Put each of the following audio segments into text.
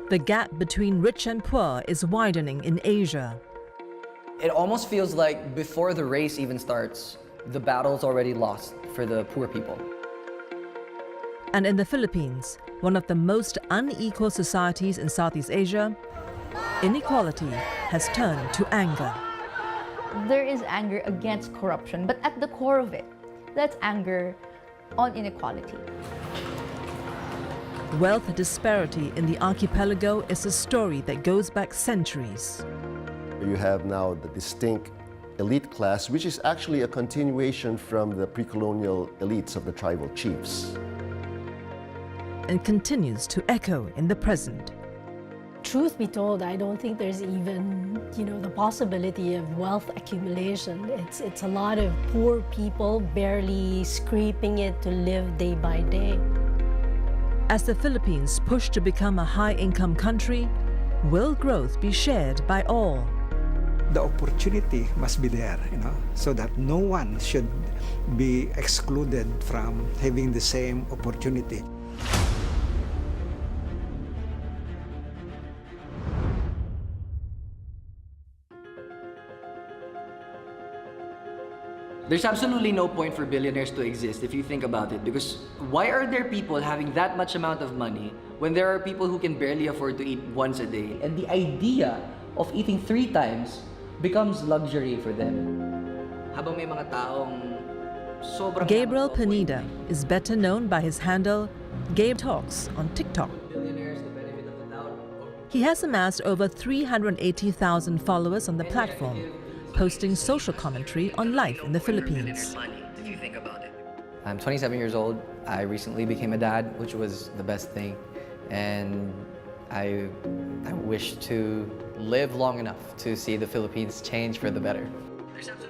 The gap between rich and poor is widening in Asia. It almost feels like before the race even starts, the battle's already lost for the poor people. And in the Philippines, one of the most unequal societies in Southeast Asia, inequality has turned to anger. There is anger against corruption, but at the core of it, that's anger on inequality. Wealth disparity in the archipelago is a story that goes back centuries. You have now the distinct elite class, which is actually a continuation from the pre-colonial elites of the tribal chiefs. And continues to echo in the present. Truth be told, I don't think there's even, the possibility of wealth accumulation. It's a lot of poor people barely scraping it to live day by day. As the Philippines push to become a high-income country, will growth be shared by all? The opportunity must be there, so that no one should be excluded from having the same opportunity. There's absolutely no point for billionaires to exist if you think about it, because why are there people having that much amount of money when there are people who can barely afford to eat once a day? And the idea of eating 3 times becomes luxury for them. Habang may mga taong sobrang Gabriel Pineda is better known by his handle Gabe Talks on TikTok. He has amassed over 380,000 followers on the platform, posting social commentary on life in the Philippines. I'm 27 years old. I recently became a dad, which was the best thing. And I wish to live long enough to see the Philippines change for the better.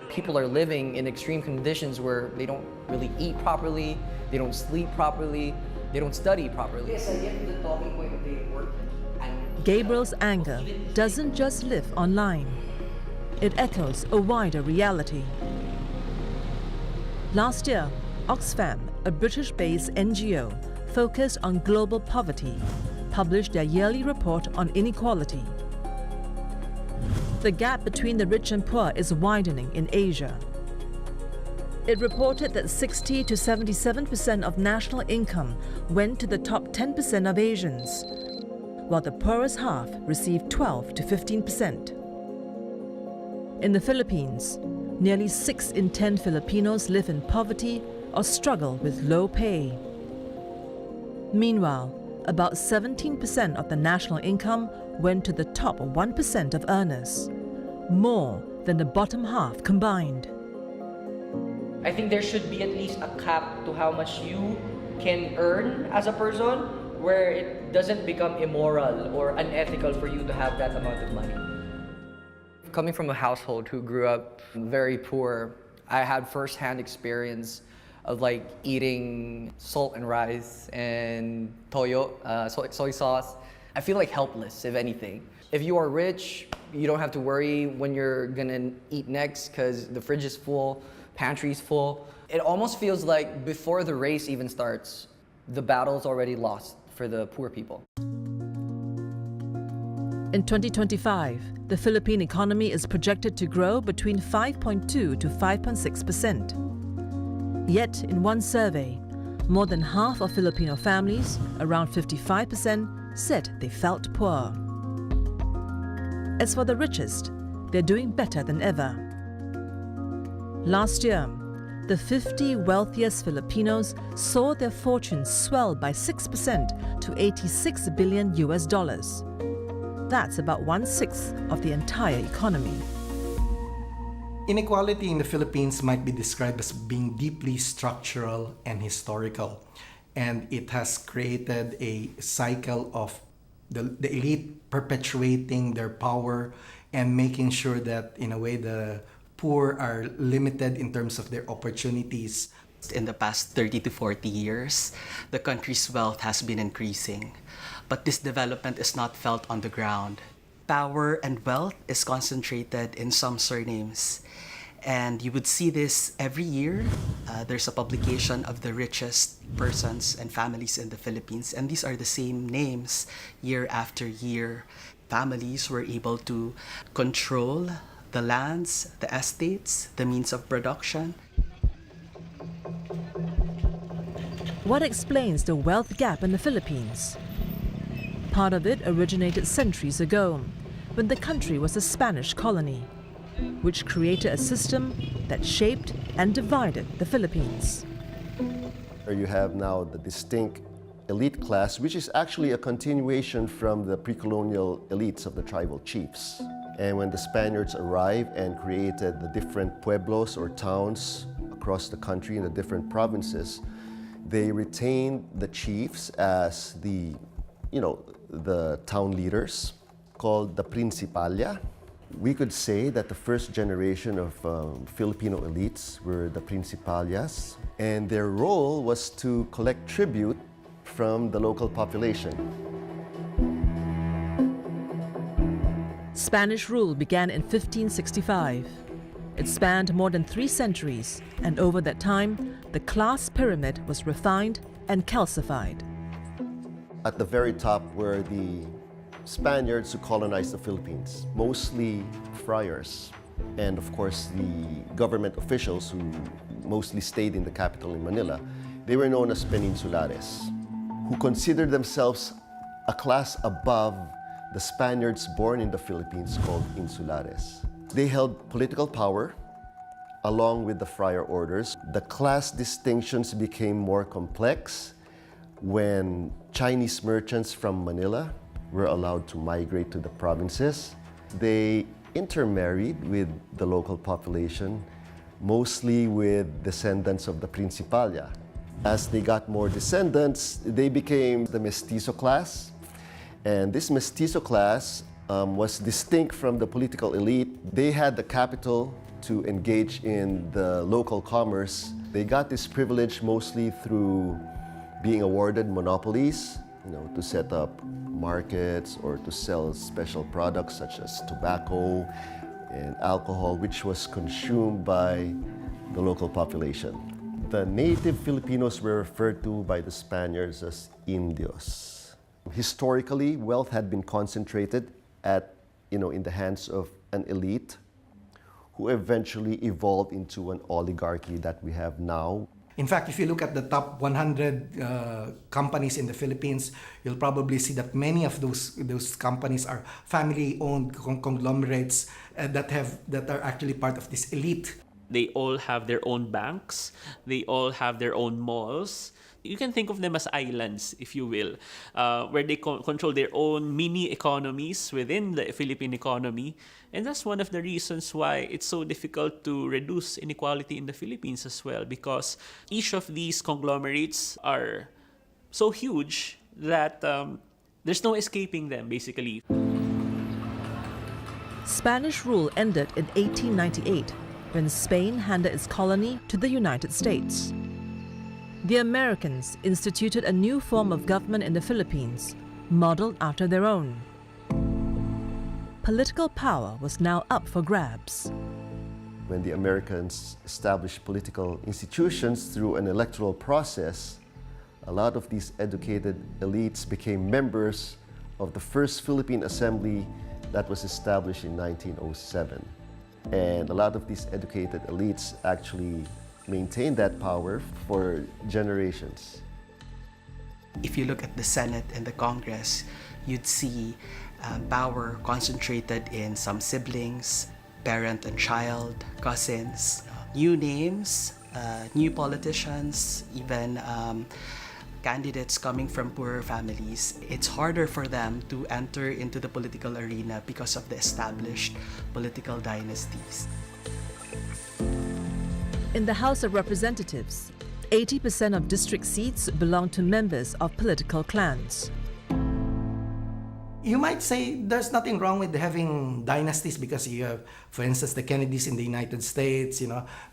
People are living in extreme conditions where they don't really eat properly, they don't sleep properly, they don't study properly. Yes, I get the talking point of they work. Gabriel's anger doesn't just live online. It echoes a wider reality. Last year, Oxfam, a British-based NGO focused on global poverty, published their yearly report on inequality. The gap between the rich and poor is widening in Asia. It reported that 60 to 77% of national income went to the top 10% of Asians, while the poorest half received 12 to 15%. In the Philippines, nearly 6 in 10 Filipinos live in poverty or struggle with low pay. Meanwhile, about 17% of the national income went to the top 1% of earners, more than the bottom half combined. I think there should be at least a cap to how much you can earn as a person, where it doesn't become immoral or unethical for you to have that amount of money. Coming from a household who grew up very poor, I had first-hand experience of eating salt and rice and toyo, soy sauce. I feel helpless, if anything. If you are rich, you don't have to worry when you're gonna eat next because the fridge is full, pantry's full. It almost feels like before the race even starts, the battle's already lost for the poor people. In 2025, the Philippine economy is projected to grow between 5.2 to 5.6%. Yet, in one survey, more than half of Filipino families, around 55%, said they felt poor. As for the richest, they're doing better than ever. Last year, the 50 wealthiest Filipinos saw their fortunes swell by 6% to $86 billion. That's about 1/6 of the entire economy. Inequality in the Philippines might be described as being deeply structural and historical, and it has created a cycle of the elite perpetuating their power and making sure that, in a way, the poor are limited in terms of their opportunities. In the past 30 to 40 years, the country's wealth has been increasing, but this development is not felt on the ground. Power and wealth is concentrated in some surnames, And you would see this every year. There's a publication of the richest persons and families in the Philippines, and these are the same names year after year. Families were able to control the lands, the estates, the means of production. What explains the wealth gap in the Philippines? Part of it originated centuries ago, when the country was a Spanish colony, which created a system that shaped and divided the Philippines. You have now the distinct elite class, which is actually a continuation from the pre-colonial elites of the tribal chiefs. And when the Spaniards arrived and created the different pueblos or towns across the country in the different provinces, they retained the chiefs as the town leaders, called the Principalia. We could say that the first generation of Filipino elites were the Principalias, and their role was to collect tribute from the local population. Spanish rule began in 1565. It spanned more than 3 centuries, and over that time, the class pyramid was refined and calcified. At the very top were the Spaniards who colonized the Philippines, mostly friars, and of course the government officials who mostly stayed in the capital in Manila. They were known as Peninsulares, who considered themselves a class above the Spaniards born in the Philippines called Insulares. They held political power along with the friar orders. The class distinctions became more complex when Chinese merchants from Manila were allowed to migrate to the provinces. They intermarried with the local population, mostly with descendants of the Principalia. As they got more descendants, they became the mestizo class. And this mestizo class was distinct from the political elite. They had the capital to engage in the local commerce. They got this privilege mostly through being awarded monopolies, to set up markets or to sell special products such as tobacco and alcohol, which was consumed by the local population. The native Filipinos were referred to by the Spaniards as Indios. Historically, wealth had been concentrated in the hands of an elite who eventually evolved into an oligarchy that we have now. In fact, if you look at the top 100 companies in the Philippines, you'll probably see that many of those companies are family-owned conglomerates that are actually part of this elite. They all have their own banks. They all have their own malls. You can think of them as islands, if you will, where they control their own mini economies within the Philippine economy. And that's one of the reasons why it's so difficult to reduce inequality in the Philippines as well, because each of these conglomerates are so huge that there's no escaping them, basically. Spanish rule ended in 1898 when Spain handed its colony to the United States. The Americans instituted a new form of government in the Philippines, modeled after their own. Political power was now up for grabs. When the Americans established political institutions through an electoral process, a lot of these educated elites became members of the first Philippine Assembly that was established in 1907. And a lot of these educated elites actually maintained that power for generations. If you look at the Senate and the Congress, you'd see power concentrated in some siblings, parent and child, cousins, new names, new politicians, even candidates coming from poorer families. It's harder for them to enter into the political arena because of the established political dynasties. In the House of Representatives, 80% of district seats belong to members of political clans. You might say there's nothing wrong with having dynasties because you have, for instance, the Kennedys in the United States,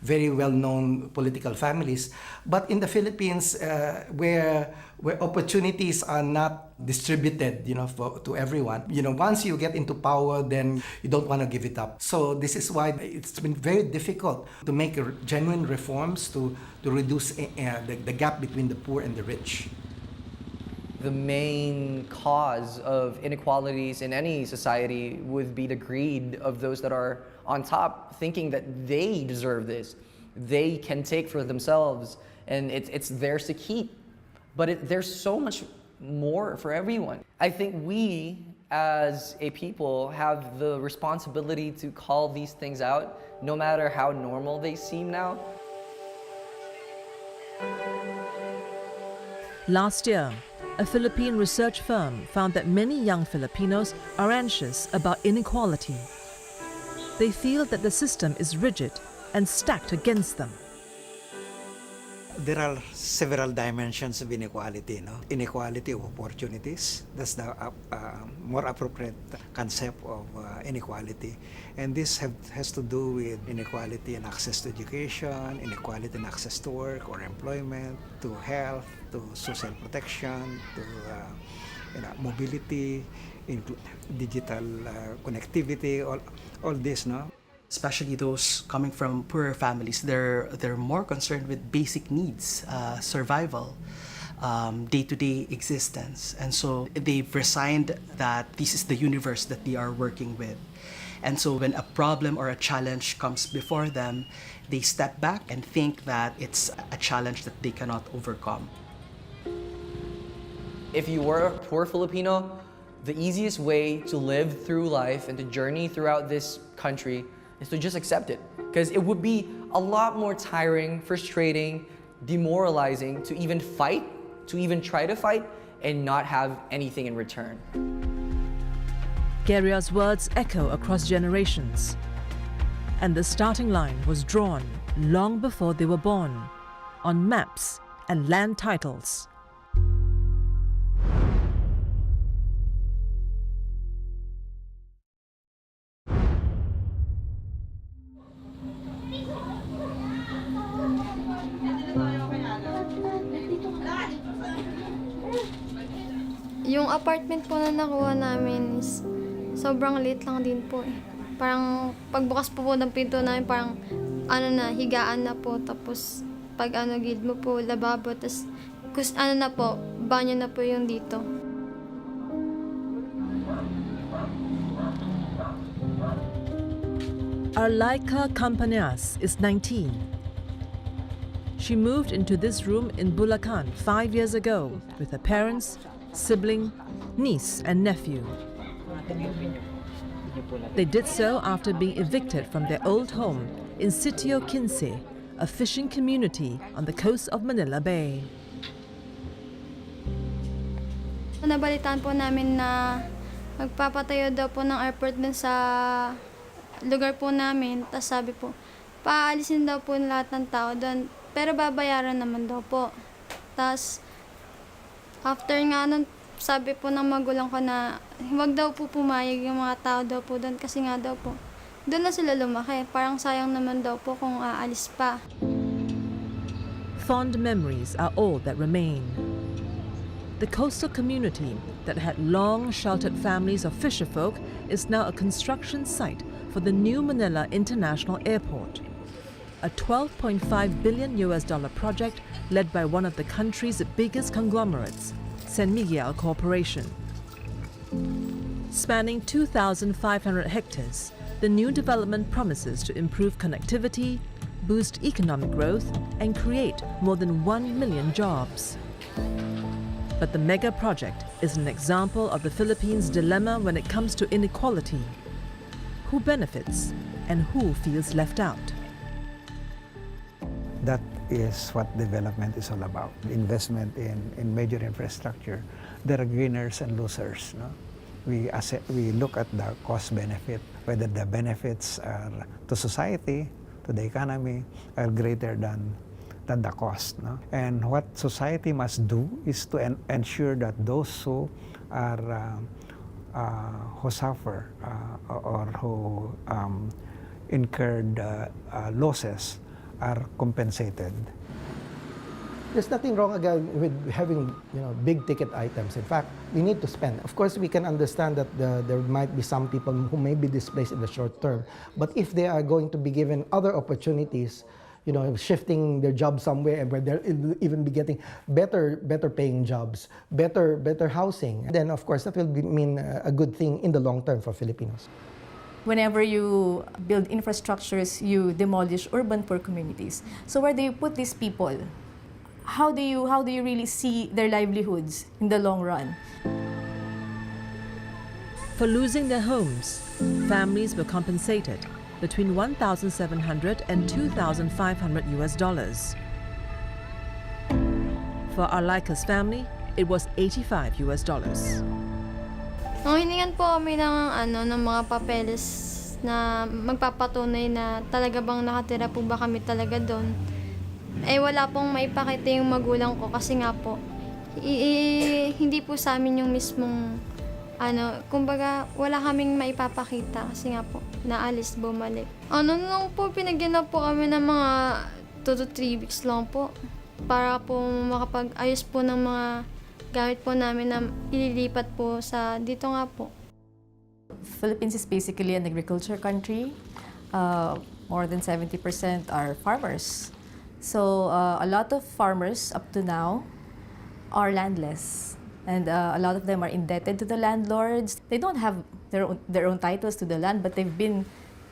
very well-known political families. But in the Philippines, where opportunities are not distributed, to everyone, once you get into power, then you don't want to give it up. So this is why it's been very difficult to make genuine reforms to reduce the gap between the poor and the rich. The main cause of inequalities in any society would be the greed of those that are on top, thinking that they deserve this, they can take for themselves, and it's theirs to keep. But there's so much more for everyone. I think we, as a people, have the responsibility to call these things out, no matter how normal they seem now. Last year, a Philippine research firm found that many young Filipinos are anxious about inequality. They feel that the system is rigid and stacked against them. There are several dimensions of inequality. Inequality of opportunities, that's the more appropriate concept of inequality. And this has to do with inequality in access to education, inequality in access to work or employment, to health, to social protection, to mobility, digital connectivity, all this, Especially those coming from poorer families, they're more concerned with basic needs, survival, day-to-day existence. And so they've resigned that this is the universe that they are working with. And so when a problem or a challenge comes before them, they step back and think that it's a challenge that they cannot overcome. If you were a poor Filipino, the easiest way to live through life and to journey throughout this country is to just accept it. Because it would be a lot more tiring, frustrating, demoralizing to even fight, to even try to fight, and not have anything in return. Geria's words echo across generations. And the starting line was drawn long before they were born, on maps and land titles. Yung apartment po na nakuha namin is sobrang liit lang din po eh. Parang pagbukas po ng pinto namin parang higaan na po, tapos pag gilid mo po lababo, tapos na po, banyo na po yung dito. Arlaika Campaneas is 19. She moved into this room in Bulacan 5 years ago with her parents, sibling, niece and nephew. They did so after being evicted from their old home in Sitio Quince, a fishing community on the coast of Manila Bay. Nabalitaan po namin na magpapatayo daw po ng airport dun sa lugar po namin. Tapos sabi po, paalisin daw po lahat ng tao doon, pero babayaran naman daw po. Tapos after nga nun, sabi po ng magulang ko na huwag daw po pumayag yung mga tao daw po doon kasi nga daw po doon na sila lumaki. Parang sayang naman daw po kung aalis pa. Fond memories are all that remain. The coastal community that had long sheltered families of fisherfolk is now a construction site for the new Manila International Airport, a $12.5 billion project led by one of the country's biggest conglomerates, San Miguel Corporation. Spanning 2,500 hectares, the new development promises to improve connectivity, boost economic growth, and create more than 1 million jobs. But the mega project is an example of the Philippines' dilemma when it comes to inequality. Who benefits and who feels left out? That is what development is all about. Investment in major infrastructure. There are gainers and losers. We look at the cost benefit, whether the benefits are to society, to the economy, are greater than the cost. And what society must do is to ensure that those who are who suffer or who incurred losses are compensated. There's nothing wrong again with having big ticket items. In fact, we need to spend. Of course, we can understand that there might be some people who may be displaced in the short term. But if they are going to be given other opportunities, shifting their job somewhere and where they'll even be getting better paying jobs, better housing, then of course that will mean a good thing in the long term for Filipinos. Whenever you build infrastructures, you demolish urban poor communities. So where do you put these people? How do you really see their livelihoods in the long run? For losing their homes, families were compensated between $1,700 and $2,500 US. For Arlaika's family, it was $85 US. Hiningan po kami ng mga papeles na magpapatunay na talaga bang nakatira po ba kami talaga doon. Wala pong maipakita yung magulang ko kasi nga po, hindi po sa amin yung mismong, kumbaga wala kaming maipapakita kasi nga po, naalis, bumalik. Nung po, pinagyan na po kami ng mga 2 to 3 weeks lang po para po makapag-ayos po ng mga gamit po namin na ililipat po sa dito nga po. Philippines is basically an agriculture country. More than 70% are farmers. So a lot of farmers up to now are landless, and a lot of them are indebted to the landlords. They don't have their own titles to the land, but they've been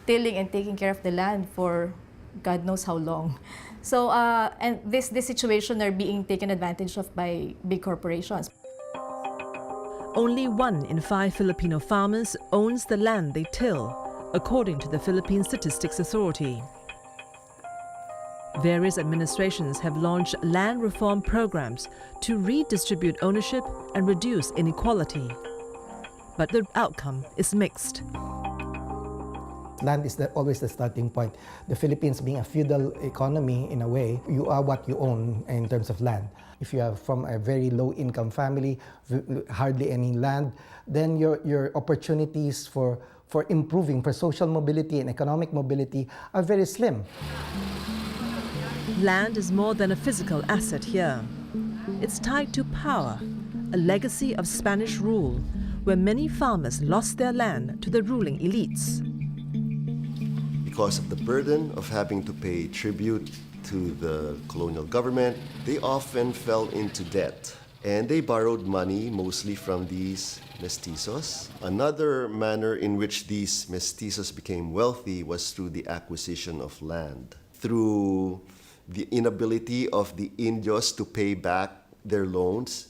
tilling and taking care of the land for God knows how long. So and this situation, they're being taken advantage of by big corporations. Only 1 in 5 Filipino farmers owns the land they till, according to the Philippine Statistics Authority. Various administrations have launched land reform programs to redistribute ownership and reduce inequality. But the outcome is mixed. Land is always the starting point. The Philippines being a feudal economy, in a way, you are what you own in terms of land. If you are from a very low-income family, hardly any land, then your opportunities for improving, for social mobility and economic mobility are very slim. Land is more than a physical asset here. It's tied to power, a legacy of Spanish rule, where many farmers lost their land to the ruling elites. Because of the burden of having to pay tribute to the colonial government, they often fell into debt. And they borrowed money mostly from these mestizos. Another manner in which these mestizos became wealthy was through the acquisition of land. Through the inability of the Indios to pay back their loans.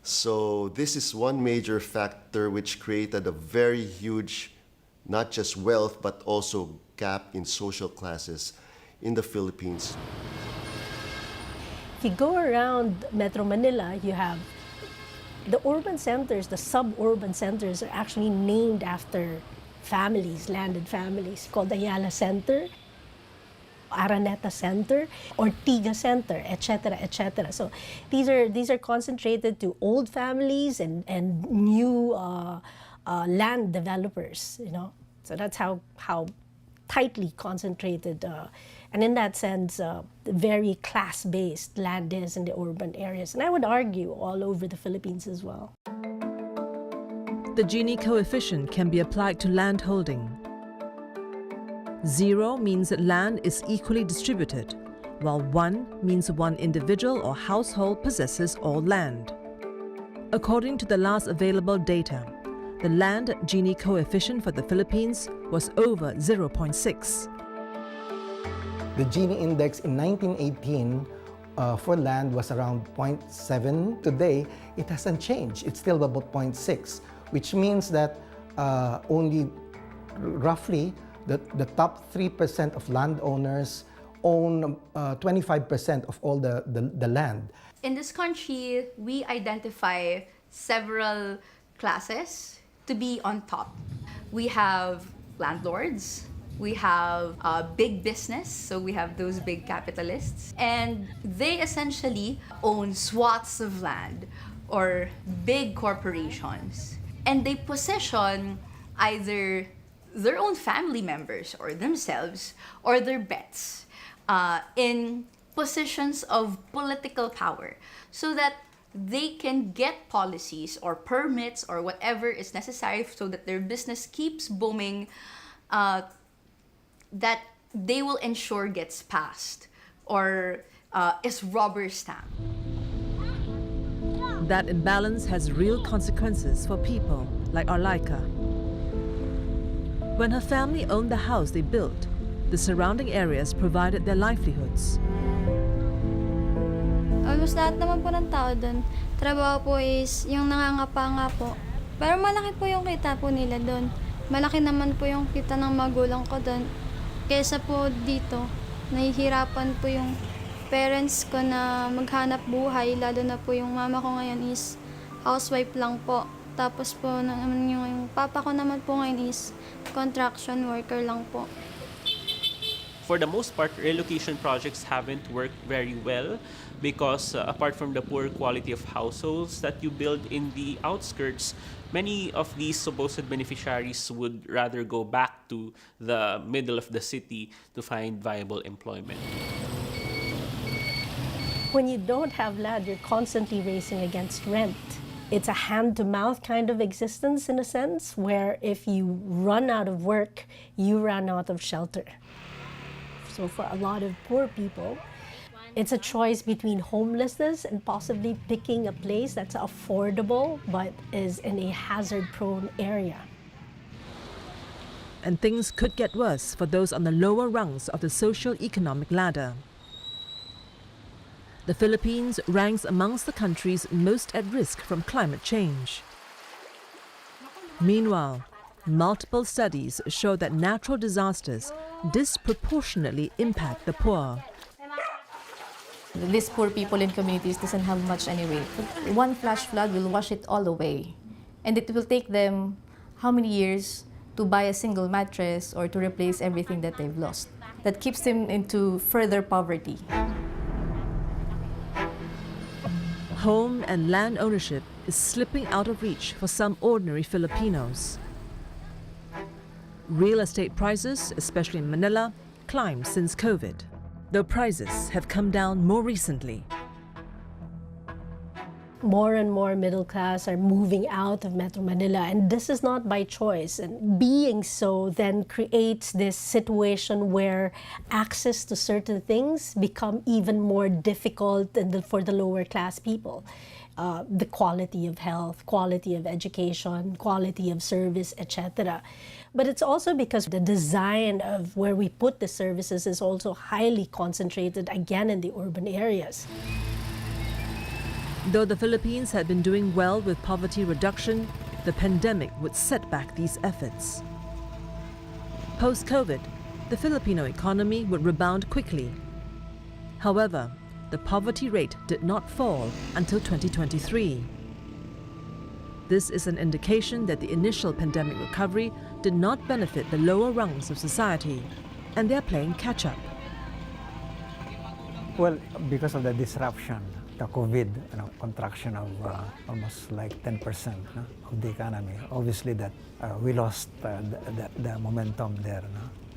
So this is one major factor which created a very huge, not just wealth, but also gap in social classes in the Philippines. If you go around Metro Manila, you have the urban centers, the suburban centers are actually named after families, landed families, called Ayala Center, Araneta Center, Ortiga Center, etc., etc. So these are concentrated to old families and new land developers. So that's how tightly concentrated, and in that sense, very class-based land is in the urban areas, and I would argue all over the Philippines as well. The Gini coefficient can be applied to land holding. 0 means that land is equally distributed, while 1 means one individual or household possesses all land. According to the last available data, the land Gini coefficient for the Philippines was over 0.6. The Gini index in 1918 for land was around 0.7. Today, it hasn't changed. It's still about 0.6, which means that only roughly the top 3% of landowners own 25% of all the land. In this country, we identify several classes to be on top. We have landlords, we have big business, so we have those big capitalists, and they essentially own swaths of land or big corporations. and they position either their own family members or themselves or their pets in positions of political power so that they can get policies or permits or whatever is necessary so that their business keeps booming, that they will ensure gets passed or is rubber stamped. That imbalance has real consequences for people like Arlaika. When her family owned the house they built, the surrounding areas provided their livelihoods. Almost lahat naman po ng tao doon, trabaho po is yung nangangapa nga po. Pero malaki po yung kita po nila doon. Malaki naman po yung kita ng magulang ko doon. Kesa po dito, nahihirapan po yung parents ko na maghanap buhay, lalo na po yung mama ko ngayon is housewife lang po. Tapos po naman yung papa ko naman po ngayon is construction worker lang po. For the most part, relocation projects haven't worked very well because apart from the poor quality of households that you build in the outskirts, many of these supposed beneficiaries would rather go back to the middle of the city to find viable employment. When you don't have land, you're constantly racing against rent. It's a hand-to-mouth kind of existence in a sense, where if you run out of work, you run out of shelter. So for a lot of poor people, it's a choice between homelessness and possibly picking a place that's affordable but is in a hazard-prone area. And things could get worse for those on the lower rungs of the socio-economic ladder. The Philippines ranks amongst the countries most at risk from climate change. Meanwhile, multiple studies show that natural disasters disproportionately impact the poor. These poor people in communities doesn't have much anyway. One flash flood will wash it all away. And it will take them how many years to buy a single mattress or to replace everything that they've lost. That keeps them into further poverty. Home and land ownership is slipping out of reach for some ordinary Filipinos. Real estate prices, especially in Manila, climbed since COVID, though prices have come down more recently. More and more middle class are moving out of Metro Manila, and this is not by choice. And being so then creates this situation where access to certain things become even more difficult for the lower class people. The quality of health, quality of education, quality of service, etc. But it's also because the design of where we put the services is also highly concentrated, again, in the urban areas. Though the Philippines had been doing well with poverty reduction, the pandemic would set back these efforts. Post-COVID, the Filipino economy would rebound quickly. However, the poverty rate did not fall until 2023. This is an indication that the initial pandemic recovery did not benefit the lower rungs of society, and they're playing catch-up. Well, because of the disruption, the COVID contraction of almost like 10% of the economy, obviously that we lost the momentum there.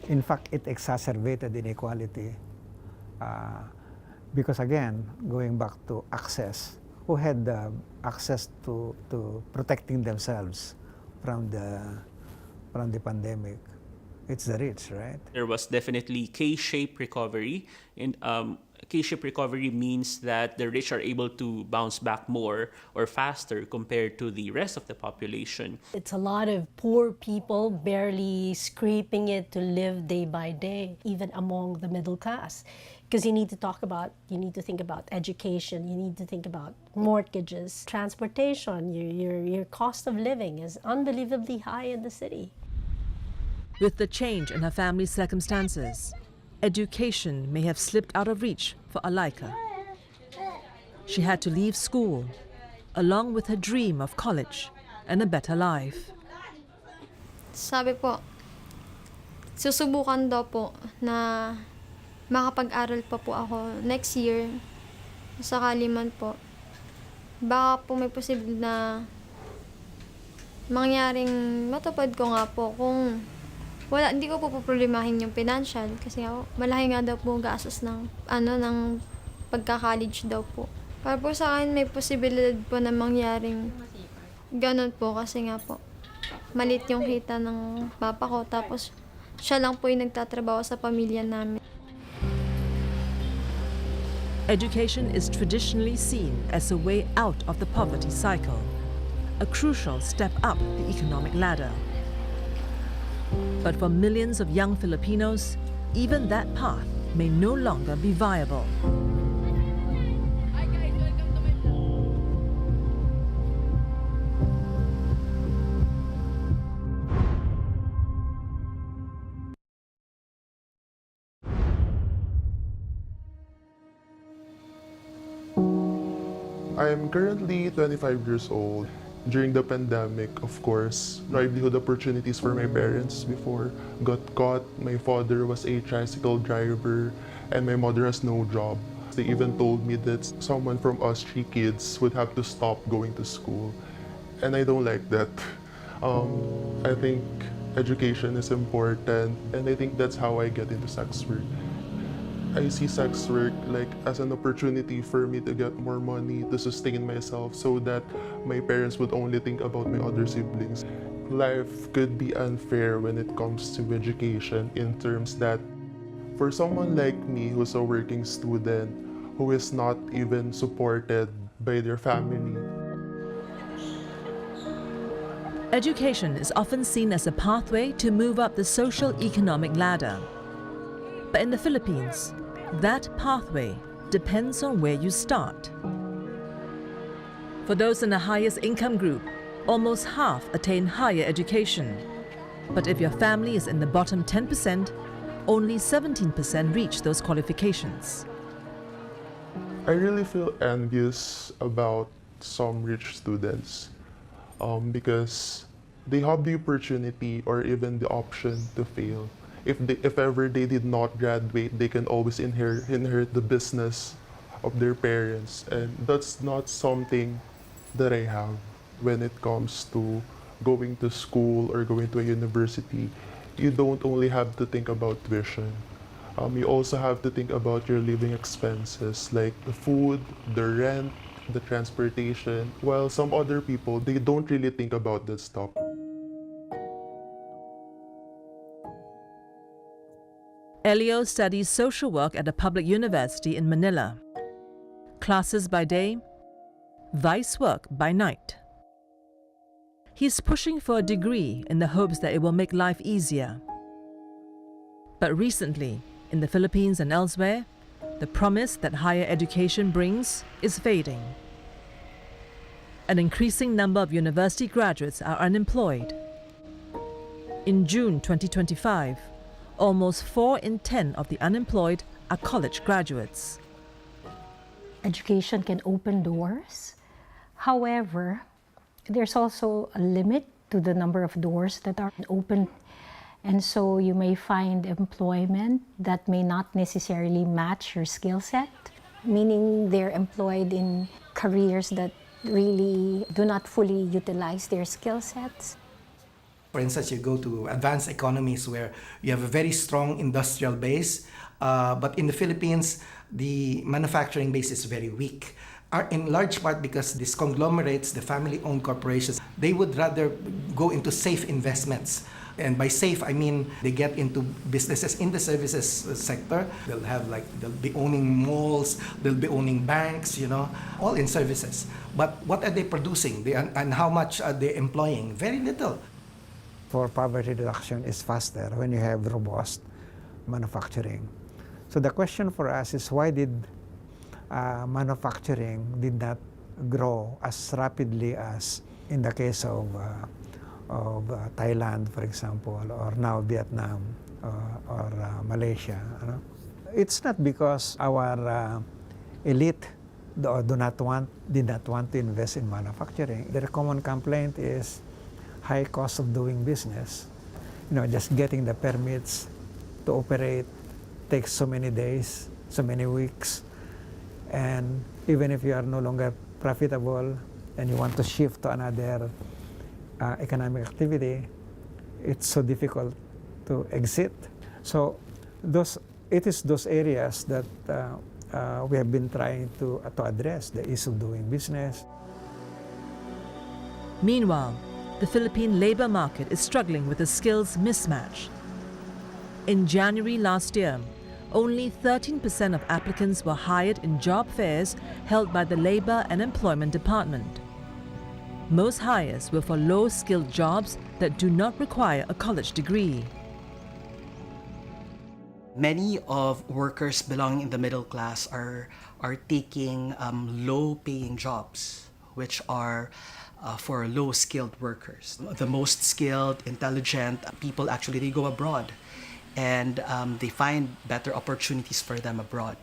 In fact, it exacerbated inequality because again, going back to access, who had access to protecting themselves from the pandemic? It's the rich, right? There was definitely K-shaped recovery. K-shaped recovery means that the rich are able to bounce back more or faster compared to the rest of the population. It's a lot of poor people barely scraping it to live day by day, even among the middle class. Because you need to think about education, you need to think about mortgages, transportation, your cost of living is unbelievably high in the city. With the change in her family's circumstances, education may have slipped out of reach for Arlaika. She had to leave school, along with her dream of college and a better life. Sabi po, susubukan daw po na makapag-aral pa po ako next year, sakali man po. Baka po may posible na mangyaring matupad ko nga po kung hindi ko po problemahin yung financial kasi nga malaki nga daw po gastos ng pagka-college daw po. Para po sa akin may posibilidad po na mangyaring ganun po kasi nga po malit yung kita ng papa ko tapos siya lang po yung nagtatrabaho sa pamilya namin. Education is traditionally seen as a way out of the poverty cycle, a crucial step up the economic ladder. But for millions of young Filipinos, even that path may no longer be viable. I'm currently 25 years old. During the pandemic, of course, livelihood opportunities for my parents before got cut. My father was a tricycle driver and my mother has no job. They even told me that someone from us 3 kids would have to stop going to school. And I don't like that. I think education is important and I think that's how I get into sex work. I see sex work like as an opportunity for me to get more money to sustain myself so that my parents would only think about my other siblings. Life could be unfair when it comes to education in terms that for someone like me who's a working student who is not even supported by their family. Education is often seen as a pathway to move up the social-economic ladder. But in the Philippines, that pathway depends on where you start. For those in the highest income group, almost half attain higher education. But if your family is in the bottom 10%, only 17% reach those qualifications. I really feel envious about some rich students because they have the opportunity or even the option to fail. If ever they did not graduate, they can always inherit the business of their parents. And that's not something that I have when it comes to going to school or going to a university. You don't only have to think about tuition. You also have to think about your living expenses like the food, the rent, the transportation. While some other people, they don't really think about that stuff. Elio studies social work at a public university in Manila. Classes by day, vice work by night. He's pushing for a degree in the hopes that it will make life easier. But recently, in the Philippines and elsewhere, the promise that higher education brings is fading. An increasing number of university graduates are unemployed. In June 2025, almost 4 in 10 of the unemployed are college graduates. Education can open doors. However, there's also a limit to the number of doors that are open. And so you may find employment that may not necessarily match your skill set, meaning they're employed in careers that really do not fully utilize their skill sets. For instance, you go to advanced economies where you have a very strong industrial base, but in the Philippines, the manufacturing base is very weak. In large part because these conglomerates, the family-owned corporations, they would rather go into safe investments. And by safe, I mean they get into businesses in the services sector. They'll be owning malls, they'll be owning banks, all in services. But what are they producing? And how much are they employing? Very little. For poverty reduction is faster when you have robust manufacturing. So the question for us is why did manufacturing did not grow as rapidly as in the case of Thailand, for example, or now Vietnam or Malaysia. It's not because our elite did not want to invest in manufacturing. Their common complaint is high cost of doing business. Just getting the permits to operate takes so many days, so many weeks. And even if you are no longer profitable and you want to shift to another economic activity, it's so difficult to exit. So it is those areas that we have been trying to address, the ease of doing business. Meanwhile, the Philippine labor market is struggling with a skills mismatch. In January last year, only 13% of applicants were hired in job fairs held by the Labor and Employment Department. Most hires were for low-skilled jobs that do not require a college degree. Many of workers belonging in the middle class are taking low-paying jobs, which are for low-skilled workers. The most skilled, intelligent people actually, they go abroad, and they find better opportunities for them abroad.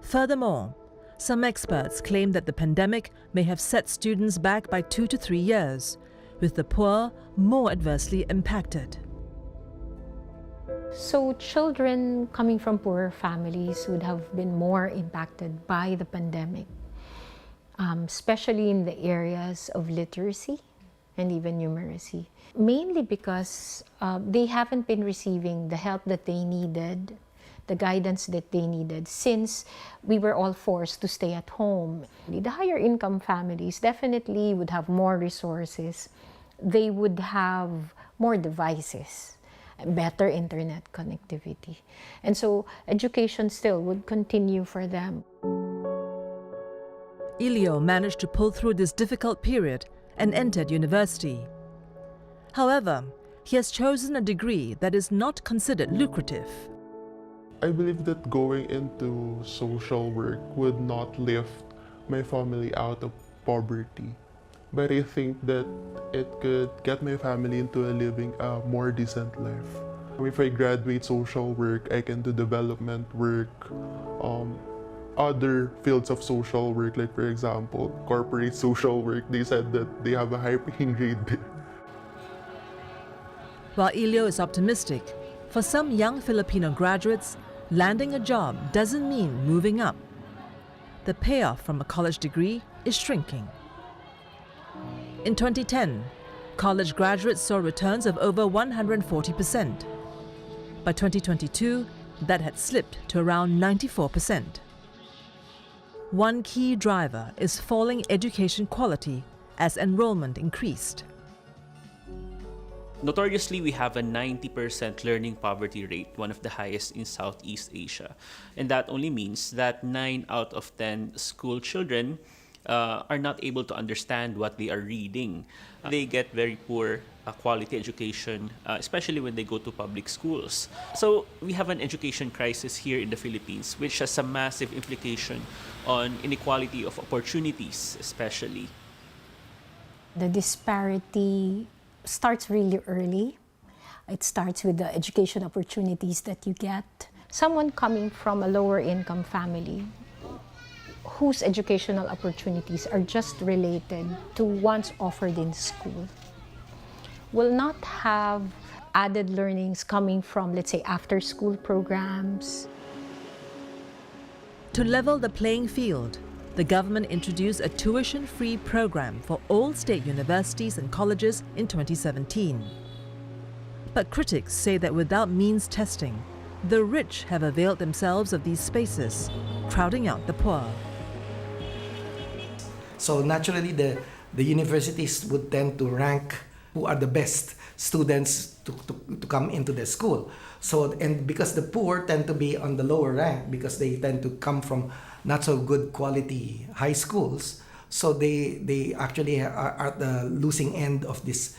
Furthermore, some experts claim that the pandemic may have set students back by 2 to 3 years, with the poor more adversely impacted. So children coming from poorer families would have been more impacted by the pandemic, especially in the areas of literacy and even numeracy, mainly because they haven't been receiving the help that they needed, the guidance that they needed, since we were all forced to stay at home. The higher income families definitely would have more resources. They would have more devices, better internet connectivity. And so education still would continue for them. Elio managed to pull through this difficult period and entered university. However, he has chosen a degree that is not considered lucrative. I believe that going into social work would not lift my family out of poverty, but I think that it could get my family into living a more decent life. If I graduate social work, I can do development work, other fields of social work, like for example, corporate social work. They said that they have a high paying grade there. While Elio is optimistic, for some young Filipino graduates, landing a job doesn't mean moving up. The payoff from a college degree is shrinking. In 2010, college graduates saw returns of over 140%. By 2022, that had slipped to around 94%. One key driver is falling education quality as enrollment increased. Notoriously, we have a 90% learning poverty rate, one of the highest in Southeast Asia. And that only means that 9 out of 10 school children are not able to understand what they are reading. They get very poor quality education, especially when they go to public schools. So we have an education crisis here in the Philippines, which has a massive implication on inequality of opportunities, especially. The disparity starts really early. It starts with the education opportunities that you get. Someone coming from a lower income family whose educational opportunities are just related to ones offered in school will not have added learnings coming from, let's say, after-school programs. To level the playing field, the government introduced a tuition-free program for all state universities and colleges in 2017. But critics say that without means testing, the rich have availed themselves of these spaces, crowding out the poor. So naturally, the universities would tend to rank who are the best students to come into the school. So, and because the poor tend to be on the lower rank because they tend to come from not so good quality high schools, so they actually are at the losing end of this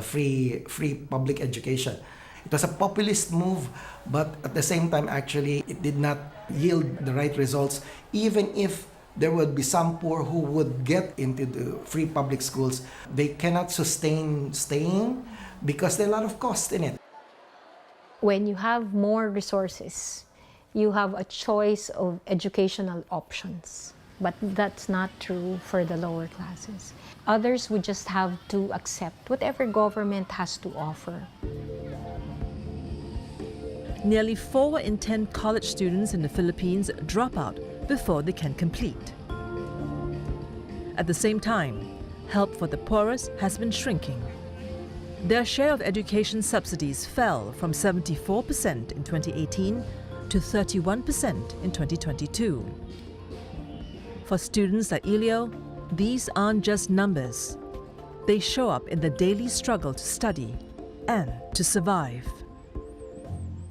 free public education. It was a populist move, but at the same time, actually, it did not yield the right results, even if there would be some poor who would get into the free public schools. They cannot sustain staying because there are a lot of cost in it. When you have more resources, you have a choice of educational options. But that's not true for the lower classes. Others would just have to accept whatever government has to offer. Nearly 4 in 10 college students in the Philippines drop out before they can complete. At the same time, help for the poorest has been shrinking. Their share of education subsidies fell from 74% in 2018 to 31% in 2022. For students like Elio, these aren't just numbers. They show up in the daily struggle to study and to survive.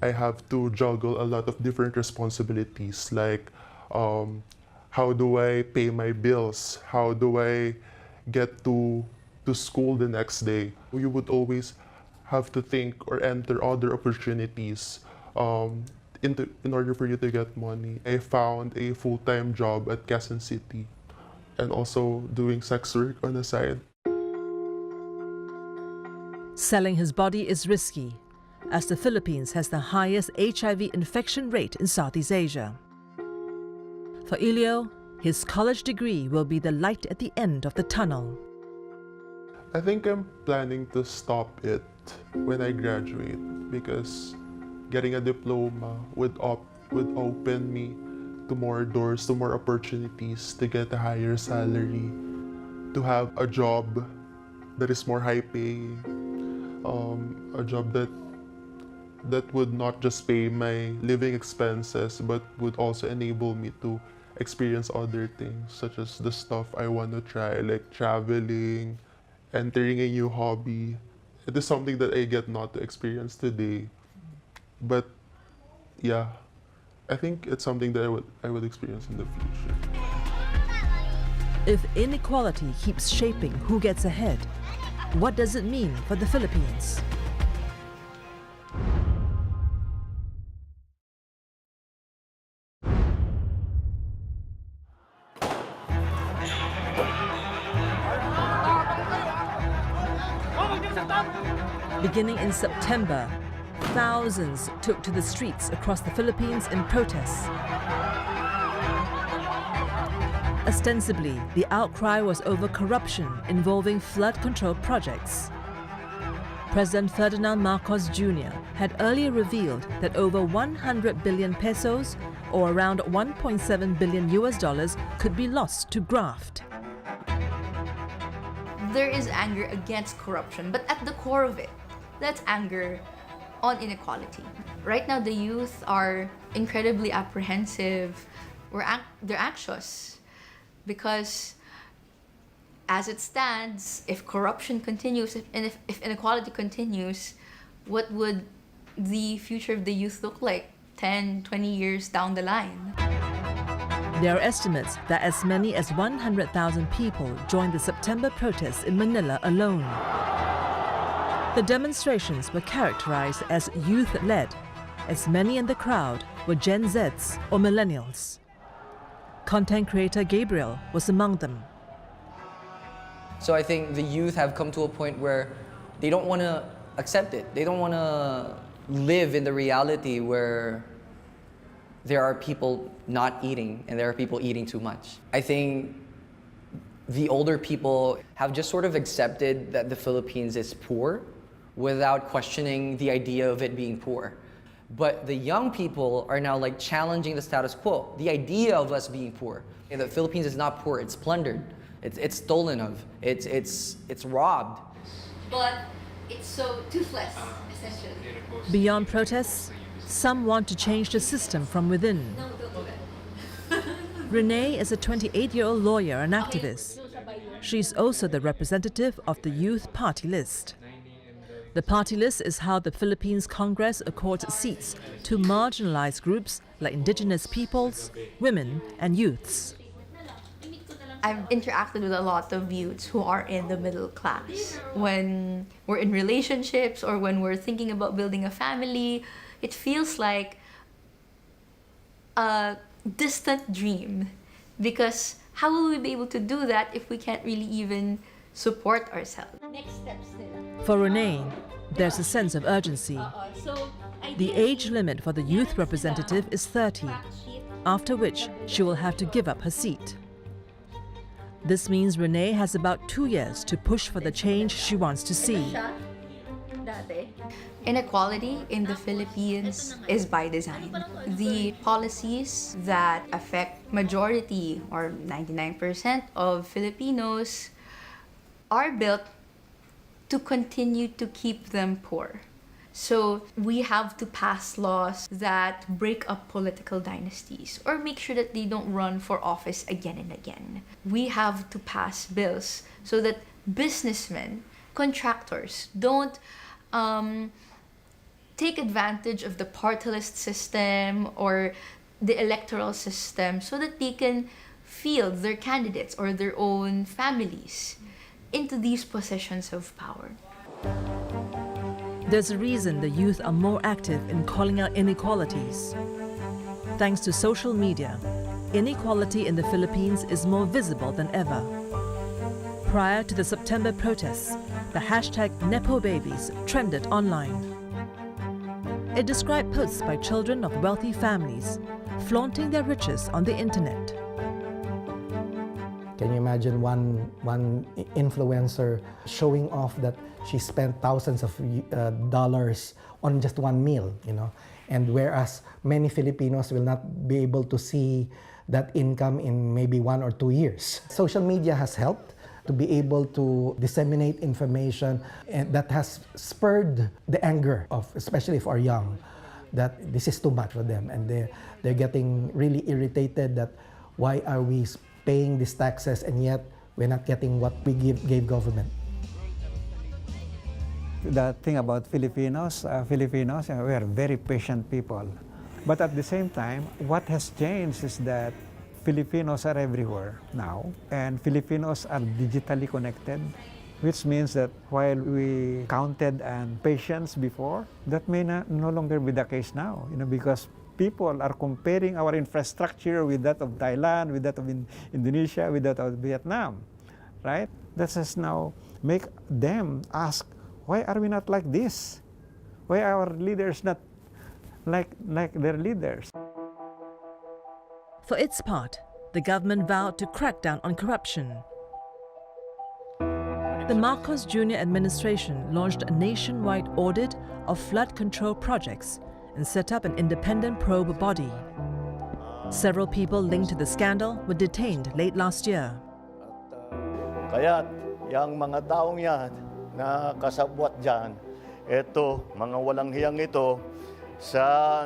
I have to juggle a lot of different responsibilities, like how do I pay my bills? How do I get to school the next day? You would always have to think or enter other opportunities in order for you to get money. I found a full-time job at Quezon City and also doing sex work on the side. Selling his body is risky, as the Philippines has the highest HIV infection rate in Southeast Asia. For Elio, his college degree will be the light at the end of the tunnel. I think I'm planning to stop it when I graduate because getting a diploma would open me to more doors, to more opportunities, to get a higher salary, to have a job that is more high paying, a job that would not just pay my living expenses but would also enable me to experience other things such as the stuff I want to try, like traveling, entering a new hobby. It is something that I get not to experience today. But yeah, I think it's something that I would experience in the future. If inequality keeps shaping who gets ahead, what does it mean for the Philippines? Beginning in September, thousands took to the streets across the Philippines in protests. Ostensibly, the outcry was over corruption involving flood control projects. President Ferdinand Marcos Jr. had earlier revealed that over 100 billion pesos, or around $1.7 billion, could be lost to graft. There is anger against corruption, but at the core of it, that's anger on inequality. Right now, the youth are incredibly apprehensive, they're anxious, because as it stands, if corruption continues and if inequality continues, what would the future of the youth look like 10, 20 years down the line? There are estimates that as many as 100,000 people joined the September protests in Manila alone. The demonstrations were characterized as youth-led, as many in the crowd were Gen Zs or millennials. Content creator Gabriel was among them. So I think the youth have come to a point where they don't want to accept it. They don't want to live in the reality where there are people not eating and there are people eating too much. I think the older people have just sort of accepted that the Philippines is poor without questioning the idea of it being poor. But the young people are now like challenging the status quo, the idea of us being poor. The Philippines is not poor, it's plundered, it's stolen of, it's robbed. But it's so toothless, essentially. Beyond protests, some want to change the system from within. No, don't do that. Renee is a 28-year-old lawyer and activist. She's also the representative of the Youth Party List. The party list is how the Philippines Congress accords seats to marginalized groups like indigenous peoples, women, and youths. I've interacted with a lot of youths who are in the middle class. When we're in relationships or when we're thinking about building a family, it feels like a distant dream, because how will we be able to do that if we can't really even support ourselves? Next steps nila. For Renee, there's a sense of urgency. The age limit for the youth representative is 30, after which she will have to give up her seat. This means Renee has about 2 years to push for the change she wants to see. Inequality in the Philippines is by design. The policies that affect majority or 99% of Filipinos are built to continue to keep them poor. So we have to pass laws that break up political dynasties or make sure that they don't run for office again and again. We have to pass bills so that businessmen, contractors don't take advantage of the party list system or the electoral system so that they can field their candidates or their own families into these positions of power. There's a reason the youth are more active in calling out inequalities. Thanks to social media, inequality in the Philippines is more visible than ever. Prior to the September protests, the hashtag #NepoBabies trended online. It described posts by children of wealthy families flaunting their riches on the internet. Can you imagine one influencer showing off that she spent thousands of dollars on just one meal, you know? And whereas many Filipinos will not be able to see that income in maybe 1 or 2 years. Social media has helped to be able to disseminate information, and that has spurred the anger of, especially if are young, that this is too much for them, and they're getting really irritated that why are we paying these taxes and yet we're not getting what we gave government. The thing about Filipinos, we are very patient people. But at the same time, what has changed is that Filipinos are everywhere now, and Filipinos are digitally connected, which means that while we counted on patience before, that may no longer be the case now, you know, because people are comparing our infrastructure with that of Thailand, with that of Indonesia, with that of Vietnam, right? That has now make them ask, why are we not like this? Why are our leaders not like their leaders? For its part, the government vowed to crack down on corruption. The Marcos Jr. administration launched a nationwide audit of flood control projects and set up an independent probe body. Several people linked to the scandal were detained late last year. Kaya yung mga taong yan na kasabwat dyan, eto, mga walang hiyang ito,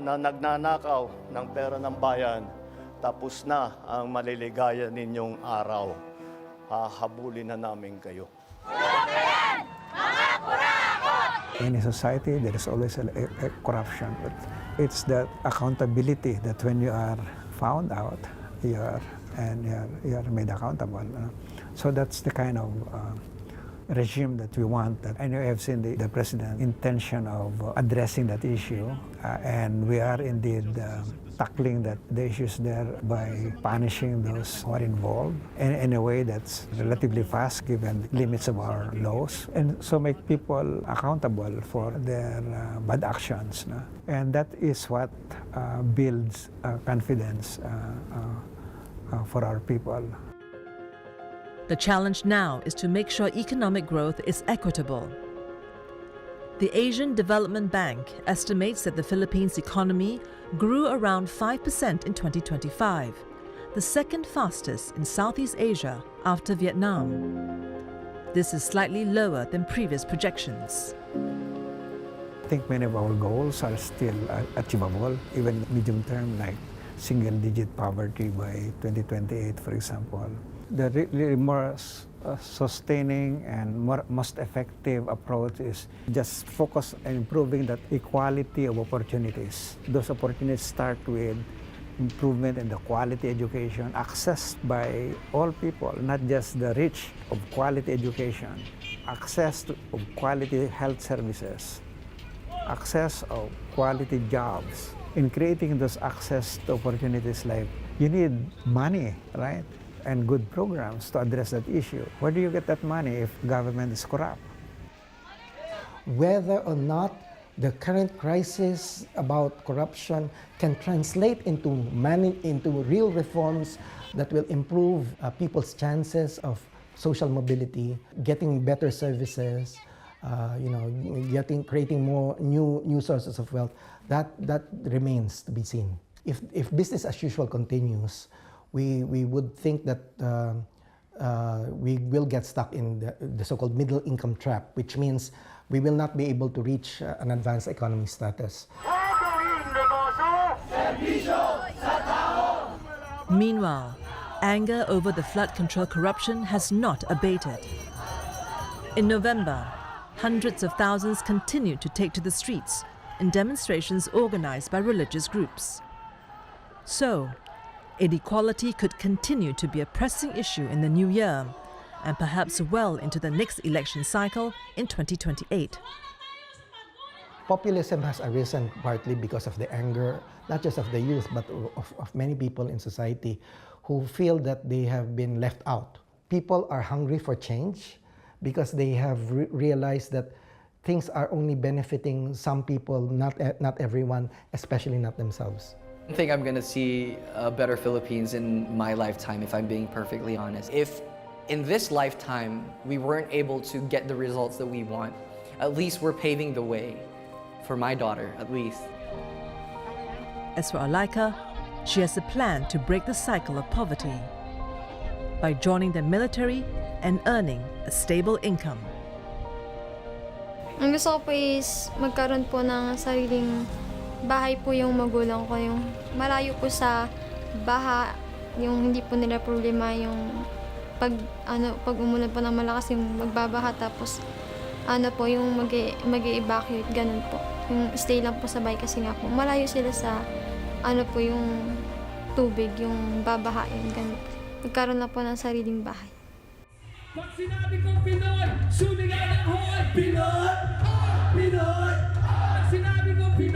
na nagnanakaw ng pera ng bayan, tapos na ang maliligaya ninyong araw. Hahabulin na namin kayo. In a society, there is always a corruption, but it's that accountability that when you are found out, you are made accountable. So that's the kind of regime that we want. And you have seen the president's intention of addressing that issue, and we are indeed tackling the issues there by punishing those who are involved in a way that's relatively fast given the limits of our laws, and so make people accountable for their bad actions. No? And that is what builds confidence for our people. The challenge now is to make sure economic growth is equitable. The Asian Development Bank estimates that the Philippines' economy grew around 5% in 2025, the second fastest in Southeast Asia after Vietnam. This is slightly lower than previous projections. I think many of our goals are still achievable, even medium term, like single-digit poverty by 2028, for example. The really more sustaining and most effective approach is just focus on improving that equality of opportunities. Those opportunities start with improvement in the quality education, access by all people, not just the rich, of quality education, access of quality health services, access of quality jobs. In creating those access to opportunities, like you need money, right? And good programs to address that issue. Where do you get that money if government is corrupt? Whether or not the current crisis about corruption can translate into real reforms that will improve people's chances of social mobility, getting better services, creating more new sources of wealth, that remains to be seen. If business as usual continues, we would think that we will get stuck in the so-called middle income trap, which means we will not be able to reach an advanced economy status. Meanwhile, anger over the flood control corruption has not abated. In November, hundreds of thousands continued to take to the streets in demonstrations organized by religious groups. So, inequality could continue to be a pressing issue in the new year, and perhaps well into the next election cycle in 2028. Populism has arisen partly because of the anger, not just of the youth, but of many people in society who feel that they have been left out. People are hungry for change because they have realized that things are only benefiting some people, not everyone, especially not themselves. I think I'm gonna see a better Philippines in my lifetime, if I'm being perfectly honest. If in this lifetime we weren't able to get the results that we want, at least we're paving the way for my daughter, at least. As for Alaika, she has a plan to break the cycle of poverty by joining the military and earning a stable income. Ang gusto ko po is magkaroon po ng sariling bahay po yung magulang ko, yung malayo po sa baha, yung hindi po nila problema yung pag umulan po ng malakas yung magbabaha, tapos yung mag-evacuate, ganun po. Yung stay lang po sa bahay kasi nga po malayo sila sa yung tubig, yung babahain, ganun. Magkaroon na po ng sariling bahay. Pag sinabi kong Pinoy, sumigaw ng hoy! Pinoy! Pinoy! Pag sinabi kong Pinoy,